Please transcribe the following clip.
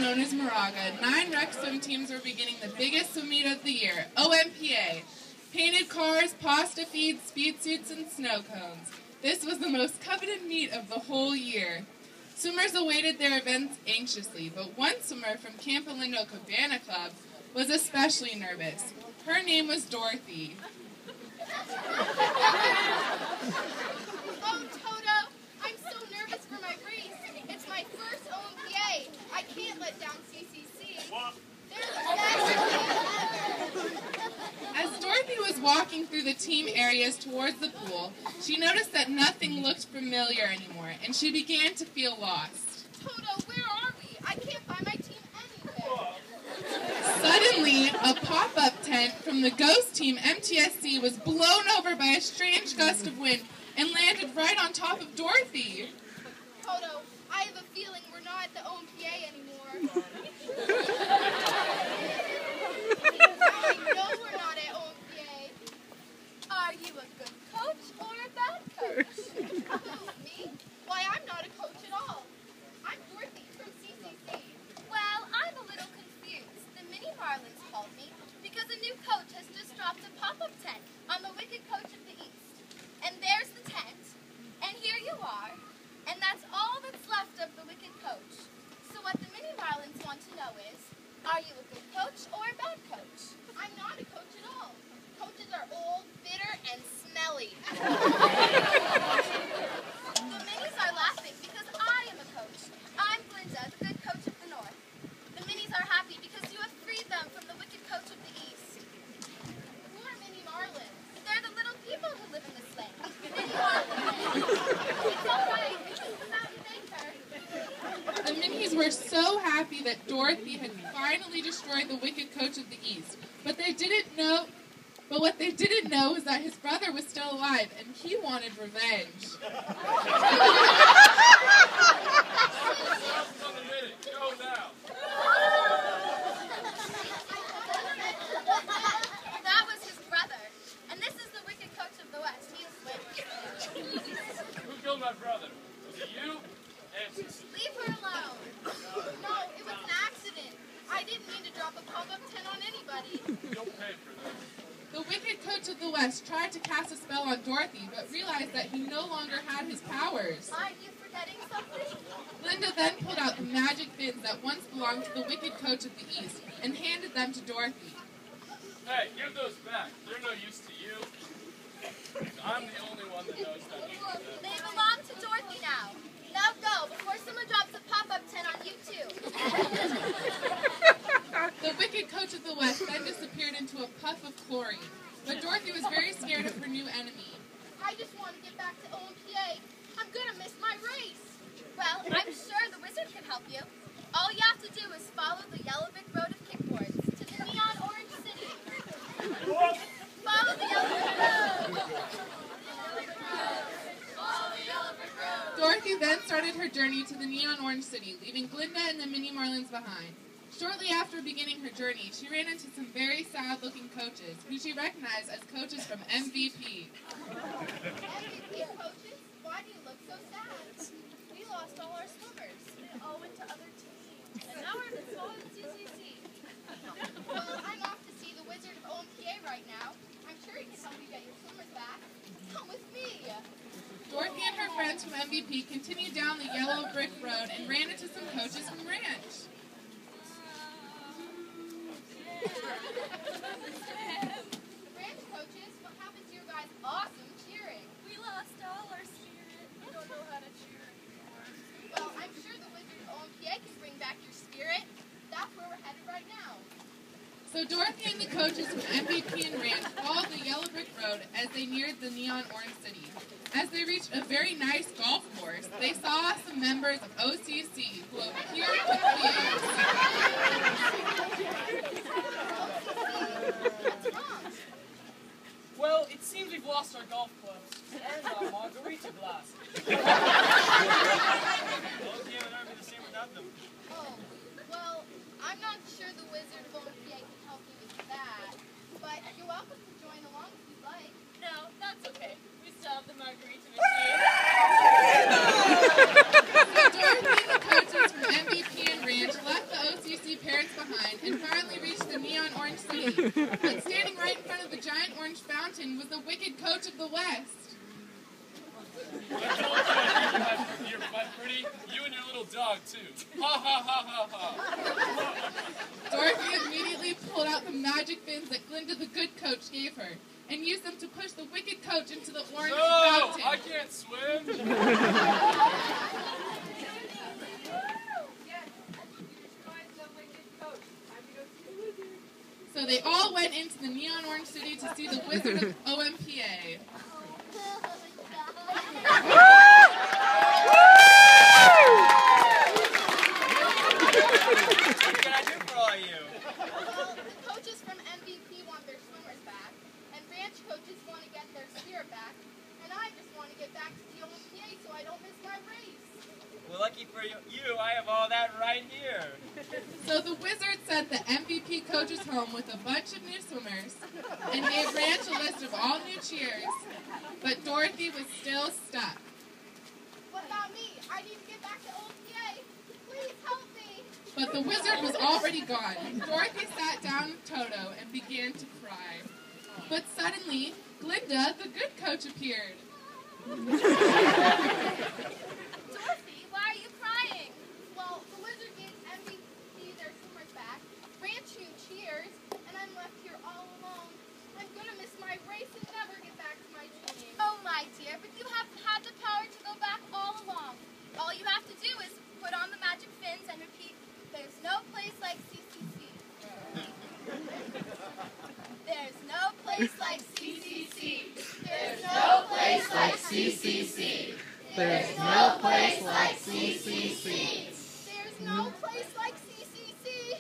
known as Moraga, 9 rec swim teams were beginning the biggest swim meet of the year, OMPA. Painted cars, pasta feeds, speed suits, and snow cones. This was the most coveted meet of the whole year. Swimmers awaited their events anxiously, but one swimmer from Camp Lindo Cabana Club was especially nervous. Her name was Dorothy. Oh, Toto, I'm so nervous for my race. It's my first OMPA. I can't let down CCC. What? They're the best team ever. As Dorothy was walking through the team areas towards the pool, she noticed that nothing looked familiar anymore, and she began to feel lost. Toto, where are we? I can't find my team anywhere. Suddenly, a pop-up tent from the ghost team MTSC was blown over by a strange gust of wind and landed right on top of Dorothy. Toto, I have a feeling we're not at the OMPA anymore. I know we're not at OMPA. Are you a good coach or a bad coach? Who, me? Why, I'm not a coach at all. I'm Dorothy from CCC. Well, I'm a little confused. The Mini Marlins called me because a new coach has just dropped a pop-up tent on the Wicked Coach of the East. And there's the tent, and here you are, and that's all that's left of the Wicked Coach. So what the Mini Marlins want to know is, are you a good coach or a bad coach? I'm not a coach at all. Coaches are old, bitter, and smelly. The Minis are laughing because I am a coach. I'm Glinda, the good coach of the North. The Minis are happy because you have freed them from the Wicked Coach of the East. Who are Mini Marlins? They're the little people who live in this land. Mini Marlins. It's all right. Come out and thank her. The Minis were so happy that Dorothy had finally destroyed the Wicked Coach of the East, but what they didn't know was that his brother was still alive, and he wanted revenge. Go now. That was his brother. And this is the Wicked Coach of the West. He is Slim. Who killed my brother? Was it you? Answer. Leave her alone. No, it was an accident. I didn't mean to drop a pop-up tent on anybody. You'll pay for that. The Wicked Coach of the West tried to cast a spell on Dorothy, but realized that he no longer had his powers. Are you forgetting something? Linda then pulled out the magic fins that once belonged to the Wicked Coach of the East and handed them to Dorothy. Hey, give those back. They're no use to you. I'm the only one that knows how to use them. They belong to Dorothy now. Now go, before someone drops a pop-up tent on you too. The Wicked Coach of the West then disappeared into a puff of chlorine, but Dorothy was very scared of her new enemy. I just want to get back to OMPA. I'm gonna miss my race. Well, I'm sure the wizard can help you. All you have to do is follow the yellow brick road of kickboards to the neon orange city. Follow the yellow brick road. Follow the yellow brick road. Dorothy then started her journey to the neon orange city, leaving Glinda and the Mini Marlins behind. Shortly after beginning her journey, she ran into some very sad-looking coaches, who she recognized as coaches from MVP. MVP coaches, why do you look so sad? We lost all our swimmers. They all went to other teams. And now we're all in CCC. Well, I'm off to see the Wizard of OMPA right now. I'm sure he can help you get your swimmers back. Come with me. Dorothy and her friends from MVP continued down the yellow brick road and ran into some coaches from Ranch. Ranch coaches, what happened to your guys' awesome cheering? We lost all our spirit. We don't know how to cheer anymore. Well, I'm sure the Wizard of OMPA can bring back your spirit. That's where we're headed right now. So Dorothy and the coaches from MVP and Ranch followed the yellow brick road as they neared the neon orange city. As they reached a very nice golf course, they saw some members of OCC who appeared confused. What's wrong? Well, it seems we've lost our golf clubs and our margarita glasses. Well, you haven't heard me the same without them. Oh, well, I'm not sure the Wizard of OMPA can help you with that, but you're welcome to join along if you'd like. No, that's okay. We still have the margarita machine. So Dorothy and the coaches from MVP and Ranch left the OCC dog, too. Ha ha ha ha ha. Dorothy immediately pulled out the magic fins that Glinda the good coach gave her and used them to push the wicked coach into the orange No, fountain. I can't swim. So they all went into the neon orange city to see the Wizard of OMPA. What can I do for all you? Well, the coaches from MVP want their swimmers back, and ranch coaches want to get their steer back, and I just want to get back to the OMPA so I don't miss my race. Well, lucky for you, I have all that right here. So the wizard sent the MVP coaches home with a bunch of new swimmers and gave Ranch a list of all new cheers, but Dorothy was still stuck. What about me? I need to get back to OMPA. Please help me. But the wizard was already gone. Dorothy sat down with Toto and began to cry. But suddenly, Glinda, the good coach, appeared. Dorothy, why are you crying? Well, the wizard gave MVP their swimmers back, ranch new cheers, and I'm left here all alone. I'm gonna miss my race and never get back to my team. Oh, my dear, but you have had the power to go back all along. All you have to do is put on the magic fins and repeat, "There's no place like CCC. There's no place like CCC. There's no place like CCC. There's no place like CCC. There's no place like CCC."